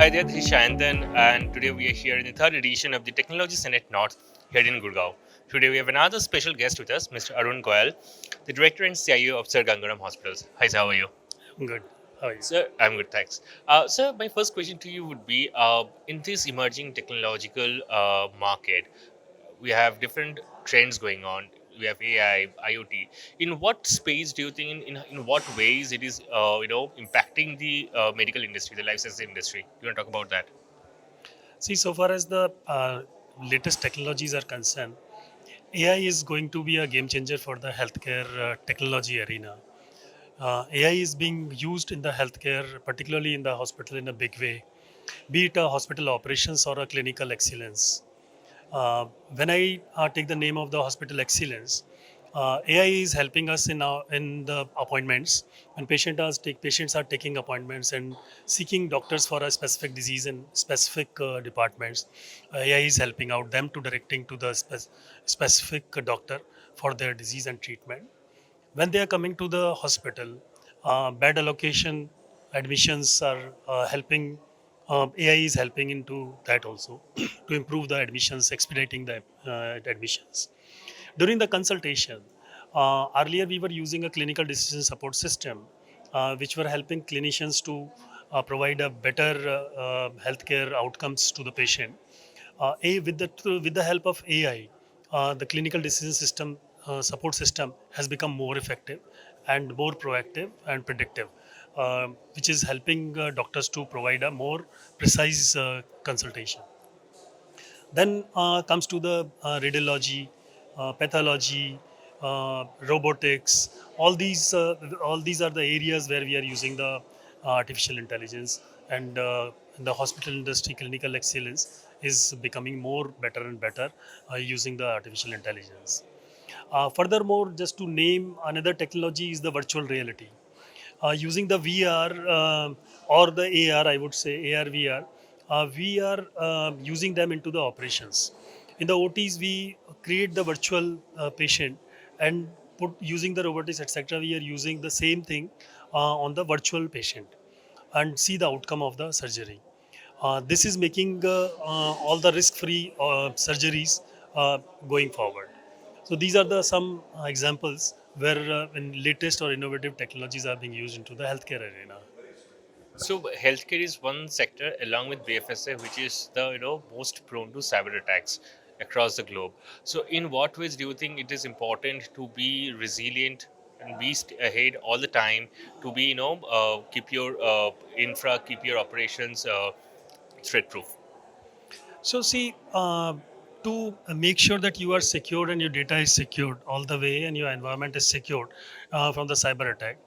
Hi there, this is Shantan, and today we are here in the third edition of the Technology Senate North here in Gurgaon. Today we have another special guest with us, Mr. Arun Goyal, the Director and CIO of Sir Gangaram Hospitals. Hi, sir, how are you? Good. How are you? Sir, I'm good, thanks. Sir, my first question to you would be in this emerging technological market, we have different trends going on. We have AI, IoT. In what space do you think, in what ways it is, impacting the medical industry, the life sciences industry? You want to talk about that? See, so far as the latest technologies are concerned, AI is going to be a game changer for the healthcare technology arena. AI is being used in the healthcare, particularly in the hospital, in a big way, be it a hospital operations or a clinical excellence. When I take the name of the hospital excellence, AI is helping us in the appointments. When patients are taking appointments and seeking doctors for a specific disease and specific departments, AI is helping out them to directing to the specific doctor for their disease and treatment. When they are coming to the hospital, bed allocation, admissions are helping. AI is helping into that also to improve the admissions, expediting the admissions. During the consultation, earlier we were using a clinical decision support system, which were helping clinicians to provide a better healthcare outcomes to the patient. With the help of AI, the clinical decision system support system has become more effective and more proactive and predictive, which is helping doctors to provide a more precise consultation. Then comes to the radiology, pathology, robotics. All these are the areas where we are using the artificial intelligence, and the hospital industry, clinical excellence is becoming more better and better using the artificial intelligence. Furthermore, just to name another technology is the virtual reality. Using the VR or the AR, I would say AR, VR, we are using them into the operations. In the OTs, we create the virtual patient and put using the robotics, etc. We are using the same thing on the virtual patient and see the outcome of the surgery. This is making all the risk-free surgeries going forward. So these are the some examples where when latest or innovative technologies are being used into the healthcare arena. So healthcare is one sector, along with BFSA, which is the most prone to cyber attacks across the globe. So, in what ways do you think it is important to be resilient and be ahead all the time to be keep your infra, keep your operations threat proof? So see, to make sure that you are secured and your data is secured all the way and your environment is secured from the cyber attack,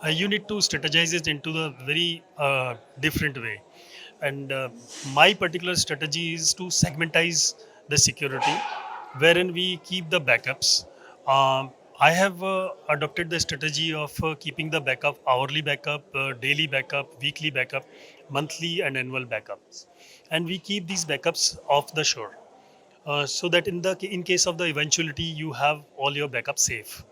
you need to strategize it into the very different way. And my particular strategy is to segmentize the security, wherein we keep the backups. I have adopted the strategy of keeping the backup, hourly backup, daily backup, weekly backup, monthly and annual backups, and we keep these backups off the shore, so that in case of the eventuality you have all your backups safe.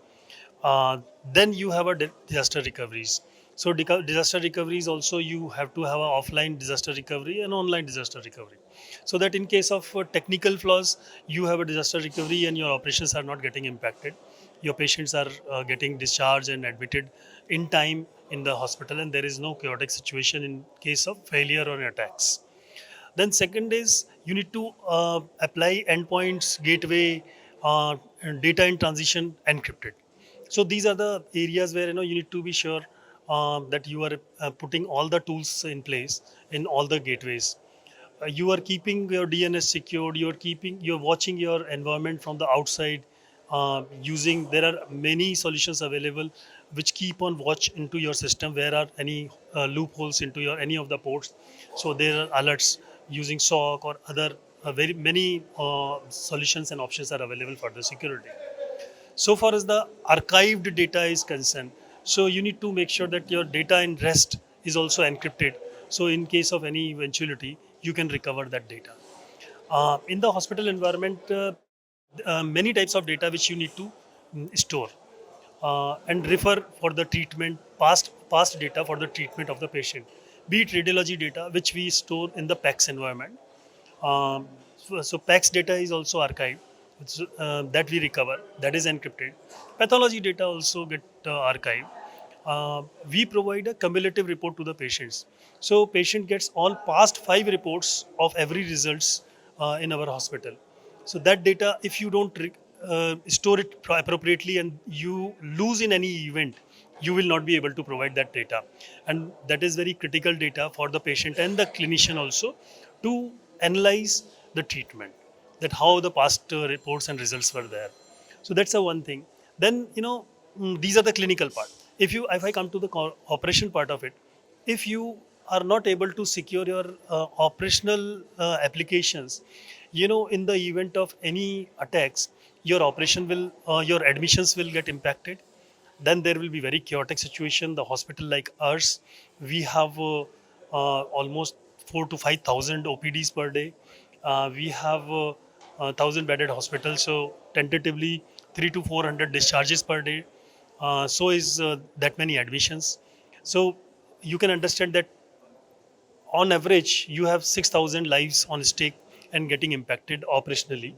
uh, then you have a disaster recoveries. So disaster recoveries also, you have to have a offline disaster recovery and online disaster recovery, so that in case of technical flaws, you have a disaster recovery and your operations are not getting impacted. Your patients are getting discharged and admitted in time in the hospital, and there is no chaotic situation in case of failure or attacks. Then second is you need to apply endpoints, gateway, and data in transition encrypted. So these are the areas where you need to be sure that you are putting all the tools in place in all the gateways. You are keeping your DNS secured. You're watching your environment from the outside. Using There are many solutions available which keep on watch into your system. Where are any loopholes into your any of the ports? So there are alerts using SOC or other very many solutions and options are available for the security. So far as the archived data is concerned, so you need to make sure that your data in rest is also encrypted, so in case of any eventuality you can recover that data. In the hospital environment, many types of data which you need to store and refer for the treatment, past data for the treatment of the patient. be it radiology data, which we store in the PACS environment. So PACS data is also archived, that we recover, that is encrypted. Pathology data also get archived. We provide a cumulative report to the patients. So patient gets all past 5 reports of every results in our hospital. So that data, if you don't store it appropriately and you lose in any event, you will not be able to provide that data. And that is very critical data for the patient and the clinician also to analyze the treatment, that how the past reports and results were there. So that's the one thing. Then these are the clinical part. If I come to the operation part of it, if you are not able to secure your operational applications, in the event of any attacks, your operation will your admissions will get impacted. Then there will be very chaotic situation. The hospital like ours, we have almost 4 to 5,000 OPDs per day. We have 1,000 bedded hospital, so tentatively 3 to 400 discharges per day. So is that many admissions. So you can understand that on average you have 6,000 lives on stake and getting impacted operationally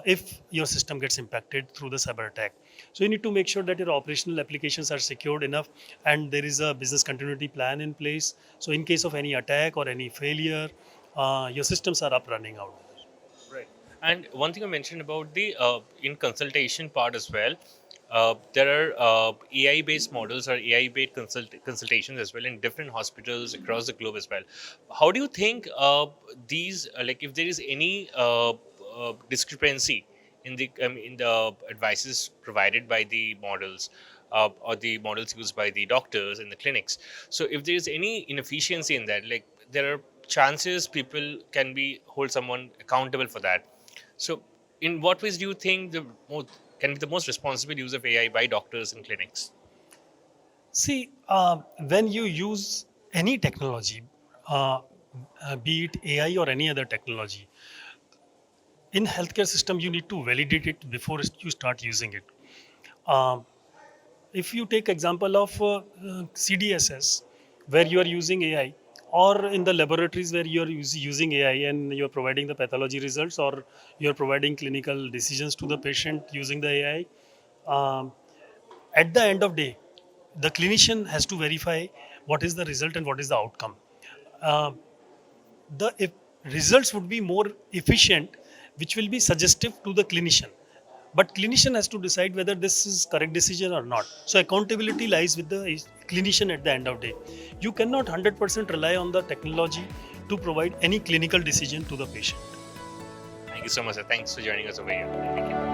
if your system gets impacted through the cyber attack. So you need to make sure that your operational applications are secured enough and there is a business continuity plan in place. So in case of any attack or any failure, your systems are up running out. Right. And one thing I mentioned about the in consultation part as well, there are AI-based models or AI-based consultations as well in different hospitals across the globe as well. How do you think these, like, if there is any discrepancy in the advices provided by the models or the models used by the doctors in the clinics? So, if there is any inefficiency in that, like there are chances people can be hold someone accountable for that. So, in what ways do you think can be the most responsible use of AI by doctors in clinics? See, when you use any technology, be it AI or any other technology, in healthcare system you need to validate it before you start using it. Um, if you take example of CDSS, where you are using AI, or in the laboratories where you are using AI and you are providing the pathology results, or you are providing clinical decisions to the patient using the AI, um, at the end of day, the clinician has to verify what is the result and what is the outcome. Uh, the if results would be more efficient, which will be suggestive to the clinician, but clinician has to decide whether this is correct decision or not. So accountability lies with the clinician at the end of day. You cannot 100% rely on the technology to provide any clinical decision to the patient. Thank you so much, sir. Thanks for joining us over here. Thank you.